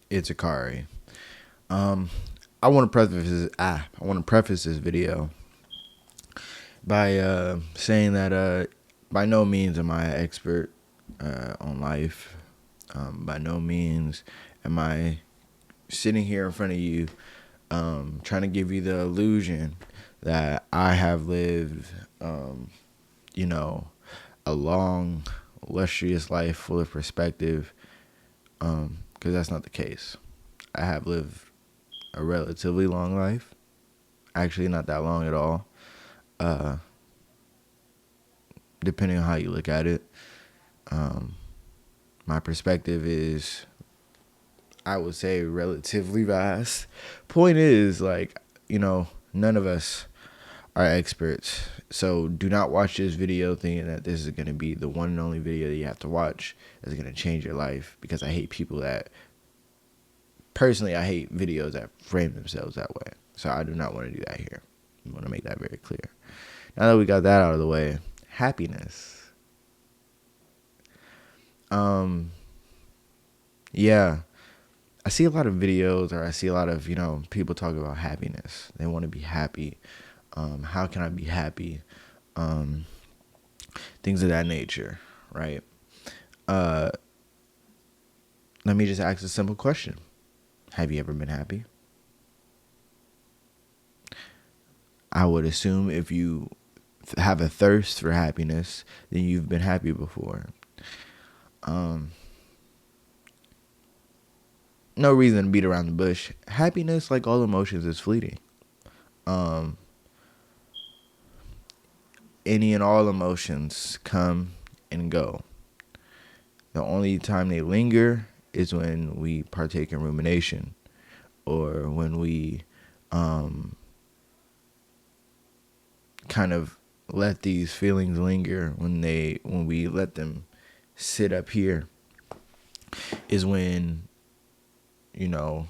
It's Akari. Um, I want to preface this video by saying that by no means am I an expert on life. By no means am I sitting here in front of you trying to give you the illusion that I have lived, you know, a long, illustrious life full of perspective, because that's not the case. I have lived a relatively long life. Actually, not that long at all. Uh, Depending on how you look at it, um, my perspective is, I would say, relatively vast. Point is, like, none of us are experts. So do not watch this video thinking that this is going to be the one and only video that you have to watch that's going to change your life. Because I hate people that, personally, I hate videos that frame themselves that way. So I do not want to do that here. I want to make that very clear. Now that we got that out of the way, happiness. Um, yeah, I see a lot of videos, or I see a lot of, people talk about happiness. They want to be happy. How can I be happy? Um, Things of that nature, right? Uh, Let me just ask a simple question. Have you ever been happy? I would assume if you have a thirst for happiness, then you've been happy before. Um, no reason to beat around the bush. Happiness, like all emotions, is fleeting. Um, any and all emotions come and go. The only time they linger is when we partake in rumination, or when we kind of let these feelings linger, when we let them sit up here, is when, you know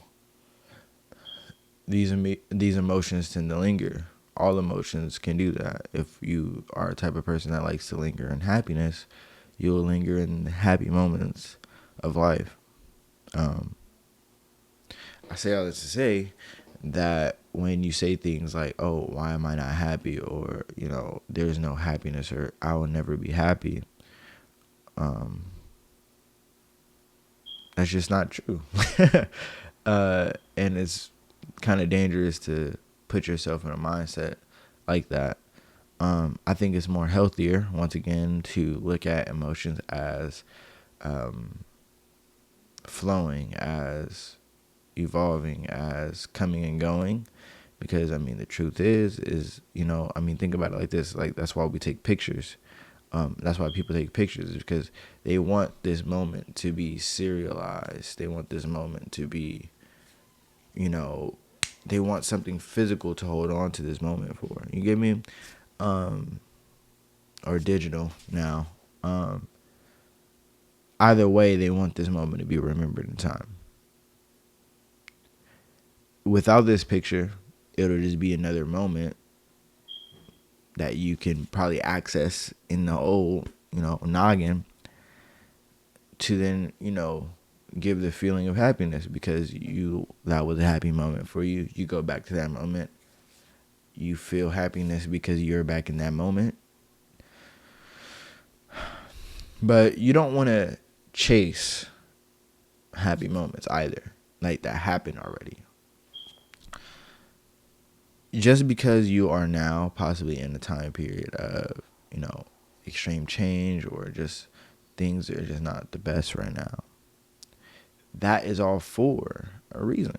these emotions tend to linger. All emotions can do that. If you are a type of person that likes to linger in happiness, you'll linger in happy moments of life. um I say all this to say that when you say things like, "Oh, why am I not happy?" or, "There's no happiness," or "I will never be happy," um, that's just not true. And it's kind of dangerous to put yourself in a mindset like that. I think it's more healthier, once again, to look at emotions as um, flowing, as evolving, as coming and going. Because, I mean, the truth is, think about it like this. Like, that's why we take pictures. That's why people take pictures, is because they want this moment to be serialized. They want this moment to be, they want something physical to hold on to this moment for. You get me? Or digital now. Either way, they want this moment to be remembered in time. Without this picture, it'll just be another moment that you can probably access in the old, noggin, to then, give the feeling of happiness, because that was a happy moment for you. You go back to that moment. You feel happiness because you're back in that moment. But you don't want to chase happy moments either, like that happened already. Just because you are now possibly in a time period of, extreme change, or just things are just not the best right now, that is all for a reason.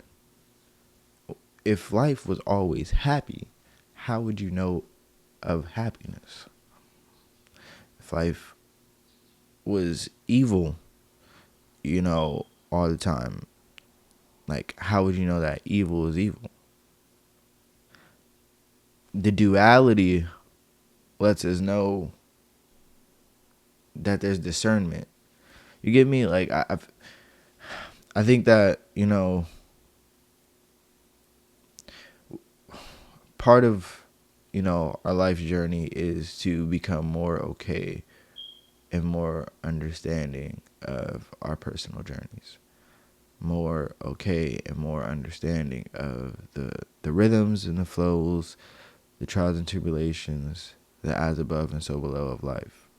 If life was always happy, how would you know of happiness? If life was evil, all the time, like, how would you know that evil is evil? The duality lets us know that there's discernment. You get me? Like, I think that, part of, our life journey is to become more okay and more understanding of our personal journeys. more okay and more understanding of the rhythms and the flows, the trials and tribulations, the as above and so below of life.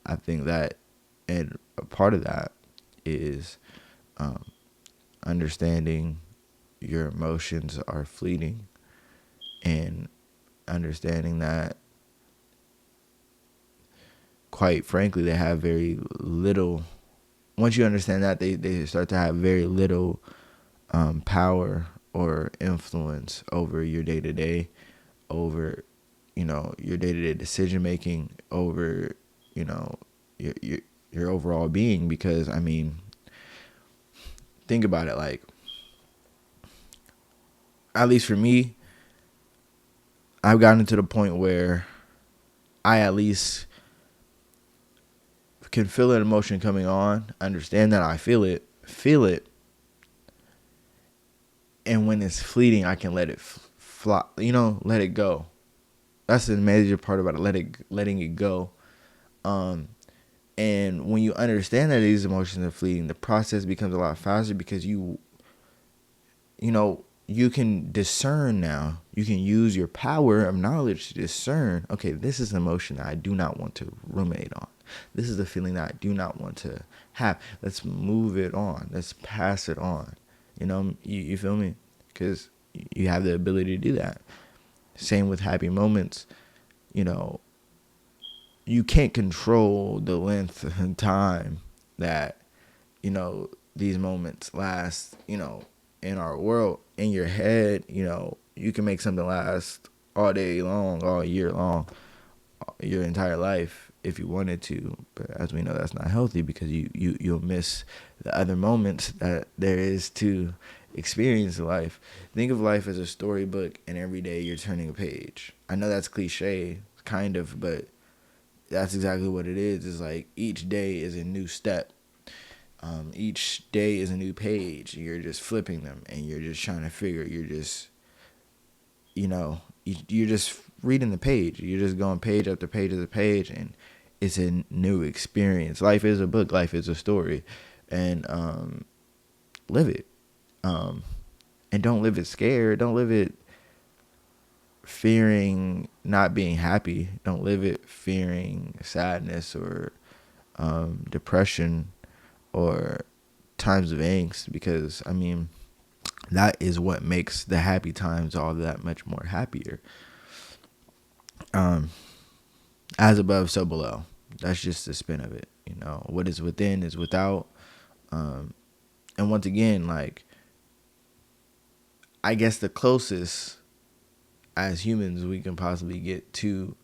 I think that, and a part of that is understanding your emotions are fleeting, and understanding that, quite frankly, they have very little. Once you understand that, they start to have very little power or influence over your day to day, over your day to day decision making, over you know your overall being. Because I mean, think about it. Like, at least for me, I've gotten to the point where I at least can feel an emotion coming on, understand that I feel it, and when it's fleeting, I can let it fly. Let it go. That's the major part about it. Letting it go. And when you understand that these emotions are fleeting, the process becomes a lot faster, because you can discern now. You can use your power of knowledge to discern, okay, this is an emotion that I do not want to ruminate on. This is a feeling that I do not want to have. Let's move it on. Let's pass it on. You feel me? Because you have the ability to do that. Same with happy moments. You can't control the length and time that, these moments last, in our world. In your head, you can make something last all day long, all year long, your entire life if you wanted to. But as we know, that's not healthy, because you'll miss the other moments that there is to experience life. Think of life as a storybook, and every day you're turning a page. I know that's cliche, kind of, but that's exactly what it is. It's like each day is a new step. Each day is a new page. You're just flipping them, and you're just trying to figure. You're just, you're just reading the page. You're just going page after page after page, and it's a new experience. Life is a book. Life is a story, and live it. And don't live it scared. Don't live it fearing not being happy. Don't live it fearing sadness or depression or times of angst, because I mean, that is what makes the happy times all that much more happier. As above, so below. That's just the spin of it. What is within is without. And once again, like, I guess the closest as humans we can possibly get to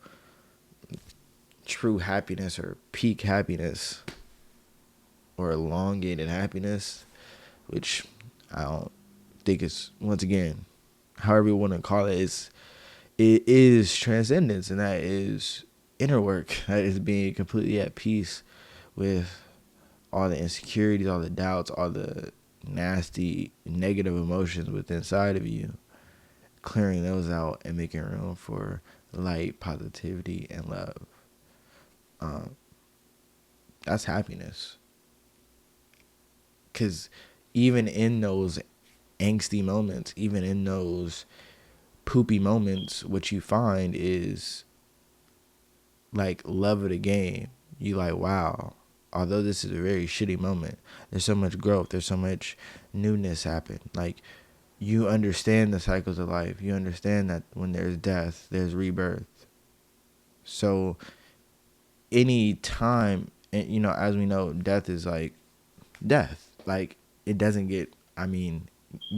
true happiness, or peak happiness, or elongated happiness, which I don't think it's, once again, however you want to call it, it is transcendence, and that is inner work. That is being completely at peace with all the insecurities, all the doubts, all the nasty negative emotions within inside of you, clearing those out and making room for light, positivity, and love. That's happiness. Because even in those angsty moments, even in those poopy moments, what you find is like love of the game. You like, wow, although this is a very shitty moment, there's so much growth, there's so much newness happen. Like, you understand the cycles of life. You understand that when there's death, there's rebirth. So any time, and as we know, death is like death. Like, it doesn't get,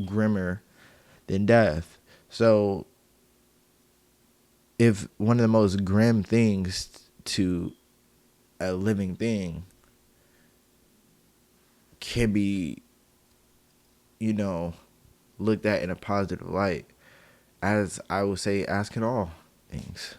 grimmer than death. So if one of the most grim things to a living thing can be, looked at in a positive light, as I would say, as can all things.